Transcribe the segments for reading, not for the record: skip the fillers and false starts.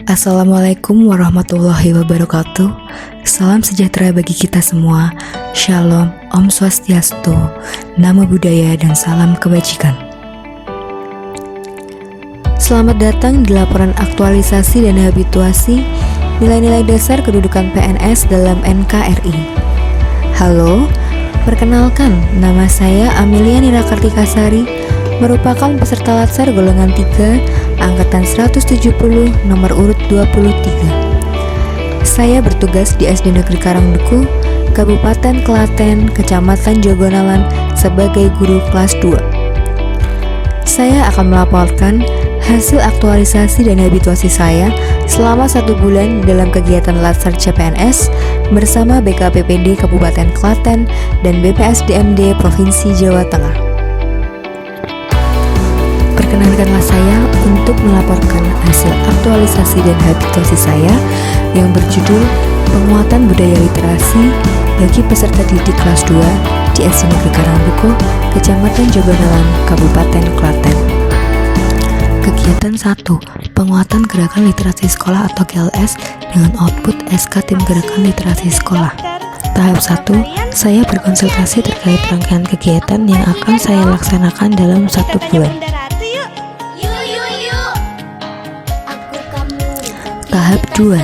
Assalamualaikum warahmatullahi wabarakatuh. Salam sejahtera bagi kita semua. Shalom, Om Swastiastu, Namo Buddhaya, dan salam kebajikan. Selamat datang di laporan aktualisasi dan habituasi nilai-nilai dasar kedudukan PNS dalam NKRI. Halo, perkenalkan, nama saya Amelia Nira Kartikasari, merupakan peserta Latsar golongan 3 Angkatan 170 nomor urut 23. Saya bertugas di SD Negeri Karangduku, Kabupaten Klaten, Kecamatan Jogonalan sebagai guru kelas 2. Saya akan melaporkan hasil aktualisasi dan habituasi saya selama 1 bulan dalam kegiatan Latsar CPNS bersama BKPPD Kabupaten Klaten dan BPSDMD Provinsi Jawa Tengah. Perkenankanlah saya untuk melaporkan hasil aktualisasi dan habituasi saya yang berjudul Penguatan Budaya Literasi bagi peserta didik kelas 2 di SD Negeri Karangduku, Kecamatan Jogonalan, Kabupaten Klaten. Kegiatan 1. Penguatan Gerakan Literasi Sekolah atau GLS dengan output SK Tim Gerakan Literasi Sekolah. Tahap 1. Saya berkonsultasi terkait rangkaian kegiatan yang akan saya laksanakan dalam 1 bulan. Tahap 2.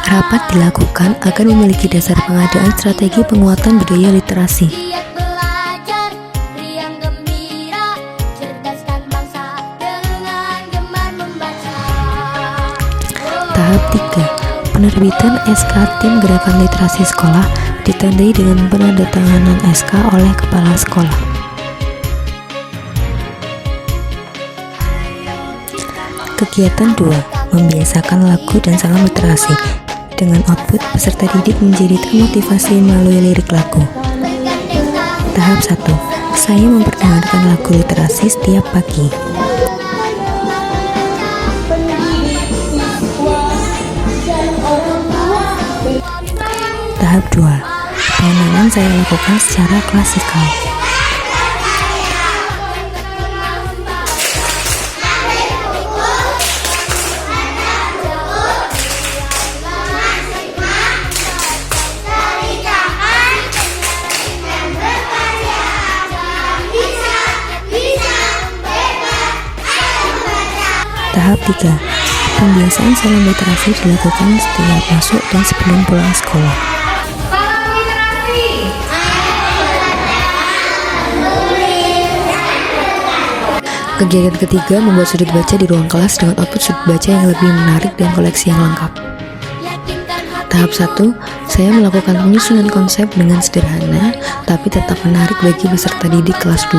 Rapat dilakukan agar memiliki dasar pengadaan strategi penguatan budaya literasi. Tahap 3. Penerbitan SK Tim Gerakan Literasi Sekolah ditandai dengan penandatanganan SK oleh Kepala Sekolah. Kegiatan 2. Membiasakan lagu dan salam literasi dengan output peserta didik menjadi termotivasi melalui lirik lagu. Tahap 1. Saya memperdengarkan lagu literasi setiap pagi. Tahap 2. Penanganan saya lakukan secara klasikal. Tahap 3. Pembiasaan salam literasi dilakukan setiap masuk dan sebelum pulang sekolah. Kegiatan ketiga membuat sudut baca di ruang kelas dengan output sudut baca yang lebih menarik dan koleksi yang lengkap. Tahap 1. Saya melakukan penyusunan konsep dengan sederhana tapi tetap menarik bagi peserta didik kelas 2.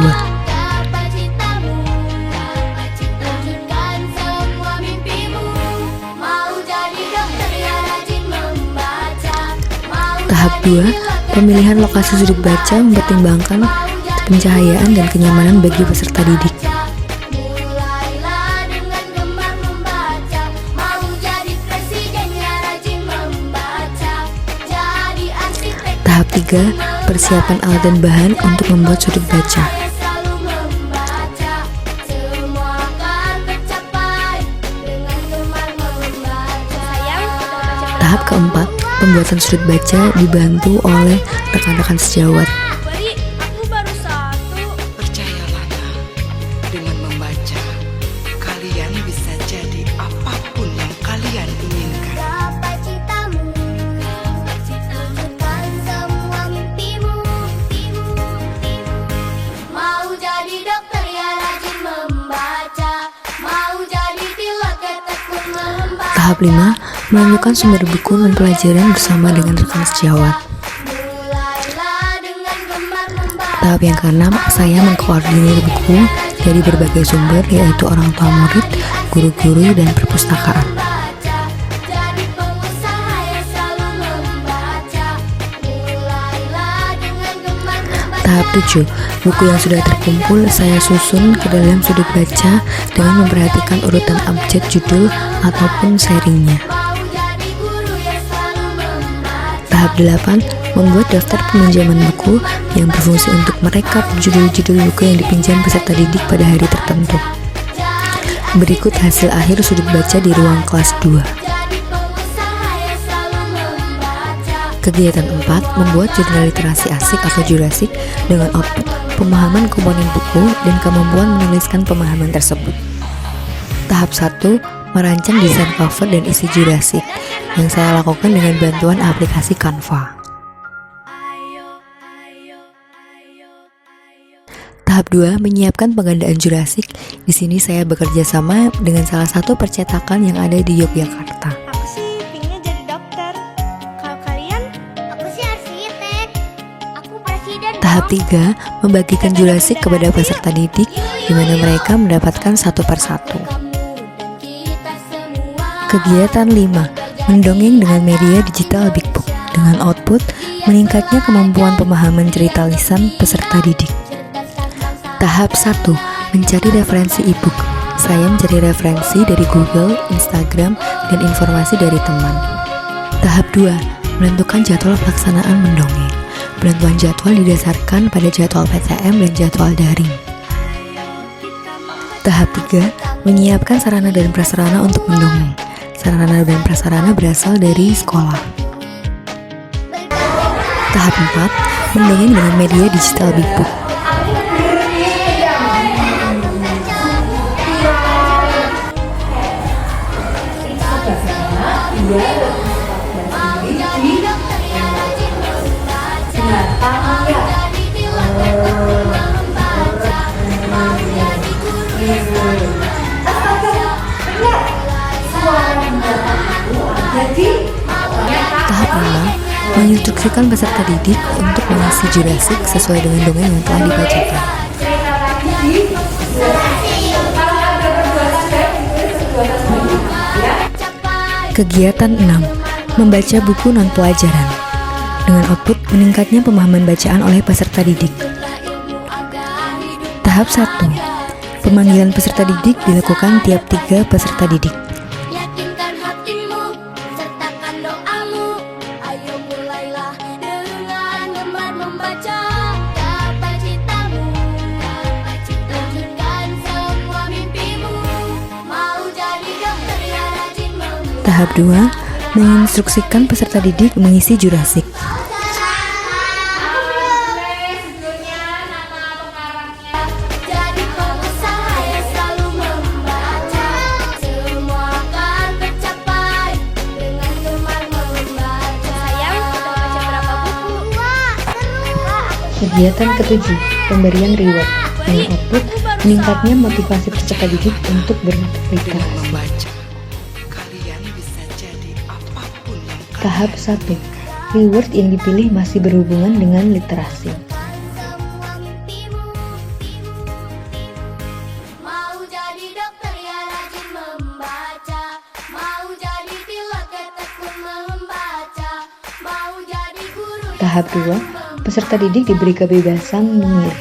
Tahap 2. Pemilihan lokasi sudut baca mempertimbangkan pencahayaan dan kenyamanan bagi peserta didik. Tahap 3. Persiapan alat dan bahan untuk membuat sudut baca. Tahap keempat. Pembuatan sudut baca dibantu oleh rekan-rekan sejawat. Percayalah, dengan membaca, kalian bisa jadi apapun yang kalian inginkan. Mau jadi dokter ya rajin membaca, mau jadi pilot ya tekun membaca. Tahap 5. Menunjukkan sumber buku dan pelajaran bersama dengan rekan sejawat. Tahap yang ke-6, saya mengkoordinir buku dari berbagai sumber, yaitu orang tua murid, guru-guru, dan perpustakaan. Tahap 7. Buku yang sudah terkumpul saya susun ke dalam sudut baca dengan memperhatikan urutan abjad judul ataupun serinya. Tahap 8. Membuat daftar peminjaman buku yang berfungsi untuk merekap judul-judul buku yang dipinjam peserta didik pada hari tertentu. Berikut hasil akhir sudut baca di ruang kelas 2. Kegiatan 4, membuat jurnal literasi asik atau jurasik dengan output pemahaman komponen buku dan kemampuan menuliskan pemahaman tersebut. Tahap 1, merancang desain cover dan isi jurasik yang saya lakukan dengan bantuan aplikasi Canva. Tahap 2, menyiapkan penggandaan jurasik. Di sini saya bekerja sama dengan salah satu percetakan yang ada di Yogyakarta. Aku sih pinginnya jadi dokter. Kalau kalian? Aku sih arsitek. Aku presiden. Tahap 3, membagikan jurasik kepada peserta didik, di mana mereka mendapatkan satu persatu. Kegiatan 5, mendongeng dengan media digital Big Book, dengan output meningkatnya kemampuan pemahaman cerita lisan peserta didik. Tahap 1, mencari referensi e-book. Saya mencari referensi dari Google, Instagram, dan informasi dari teman. Tahap 2, menentukan jadwal pelaksanaan mendongeng. Penentuan jadwal didasarkan pada jadwal PTM dan jadwal daring. Tahap 3, menyiapkan sarana dan prasarana untuk mendongeng. Sarana dan prasarana berasal dari sekolah. Tahap 4, mendongeng dengan media digital Big Book. Mau jadi dokter yang rajin membaca. Mau jadi pilot yang tekun membaca. Mau jadi guru yang selalu membaca. Tahap 5, menginstruksikan peserta didik untuk mengisi jurasik sesuai dengan dongeng yang telah dibacakan. Kegiatan 6, membaca buku non-pelajaran. Dengan output meningkatnya pemahaman bacaan oleh peserta didik. Tahap 1, pemanggilan peserta didik dilakukan tiap 3 peserta didik. Yakinkan hatimu, sertakan doamu. Ayo mulailah dengan gemar membaca. Gapai citamu, wujudkan semua mimpimu. Mau jadi dokter yang rajin membaca. Tahap 2, menginstruksikan peserta didik mengisi jurasik. Jadi pengusaha yang selalu membaca. Semua akan tercapai dengan gemar membaca. Sayang, udah baca berapa buku? Wah, seru. Kegiatan ketujuh, pemberian reward. Dengan output meningkatnya motivasi peserta didik untuk Dengan berliterasi. membaca, kalian bisa jadi apapun yang Tahap 1, reward yang dipilih masih berhubungan dengan literasi. Semua mimpimu. Mau jadi dokter yang rajin membaca. Mau jadi pilot yang tekun membaca. Mau jadi guru yang Tahap 2, peserta didik diberi kebebasan memilih.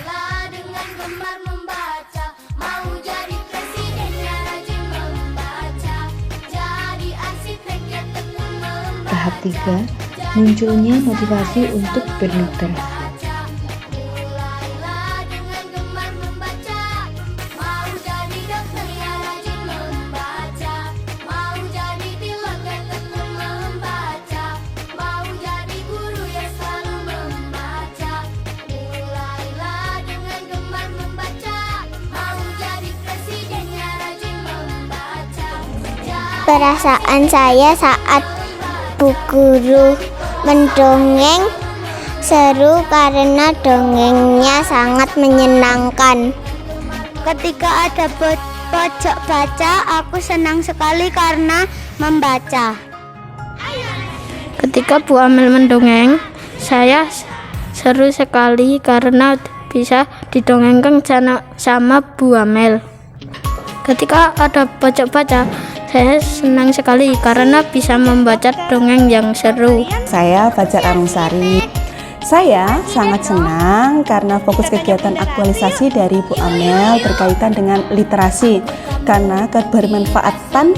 dengan gemar membaca. Mau jadi presiden yang rajin membaca. Jadi arsitek yang tekun membaca. Tahap 3, munculnya motivasi untuk berliterasi. Mulailah dengan gemar membaca. Mau jadi dokter yang rajin membaca. Mau jadi pilot yang tekun membaca. Mau jadi guru yang selalu membaca. Mulailah dengan gemar membaca. Mau jadi presiden yang rajin membaca. Perasaan saya saat Bu Guru mendongeng seru karena dongengnya sangat menyenangkan. Ketika ada pojok baca, aku senang sekali karena membaca. Ketika Bu Amel mendongeng, saya seru sekali karena bisa didongengkan sama Bu Amel. Ketika ada pojok baca, saya senang sekali karena bisa membaca dongeng yang seru. Saya Fajar Arungsari. Saya sangat senang karena fokus kegiatan aktualisasi dari Bu Amel berkaitan dengan literasi, karena kebermanfaatan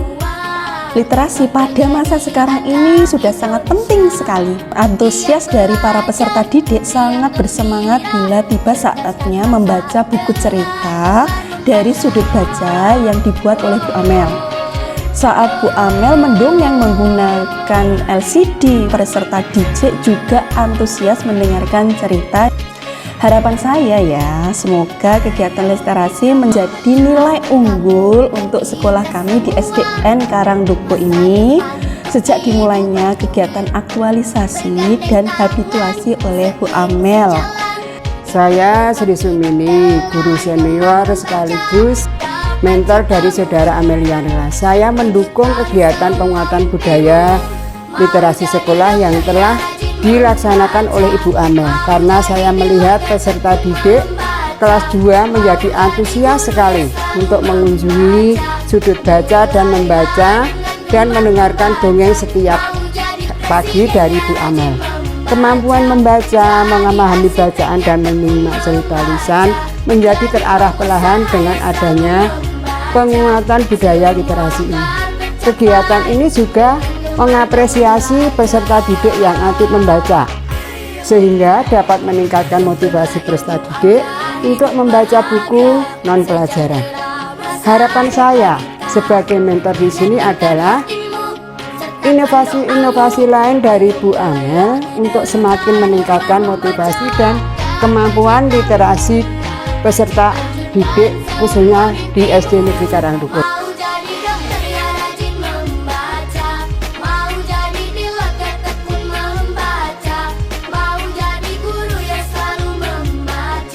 literasi pada masa sekarang ini sudah sangat penting sekali. Antusias dari para peserta didik sangat bersemangat bila tiba saatnya membaca buku cerita dari sudut baca yang dibuat oleh Bu Amel. Saat Bu Amel mendongeng menggunakan LCD, peserta didik juga antusias mendengarkan cerita. Harapan saya ya, semoga kegiatan literasi menjadi nilai unggul untuk sekolah kami di SDN Karangdukuh ini sejak dimulainya kegiatan aktualisasi dan habituasi oleh Bu Amel. Saya Sri Sumini, guru senior sekaligus mentor dari Saudara Ameliana. Saya mendukung kegiatan penguatan budaya literasi sekolah yang telah dilaksanakan oleh Ibu Amel karena saya melihat peserta didik kelas 2 menjadi antusias sekali untuk mengunjungi sudut baca dan membaca dan mendengarkan dongeng setiap pagi dari Bu Amel. Kemampuan membaca, memahami bacaan dan menyimak cerita lisan menjadi terarah perlahan dengan adanya penguatan budaya literasi ini. Kegiatan ini juga mengapresiasi peserta didik yang aktif membaca, sehingga dapat meningkatkan motivasi peserta didik untuk membaca buku non-pelajaran. Harapan saya sebagai mentor di sini adalah inovasi-inovasi lain dari Bu Amel untuk semakin meningkatkan motivasi dan kemampuan literasi peserta didik khususnya di SD Negeri Karangdukuh.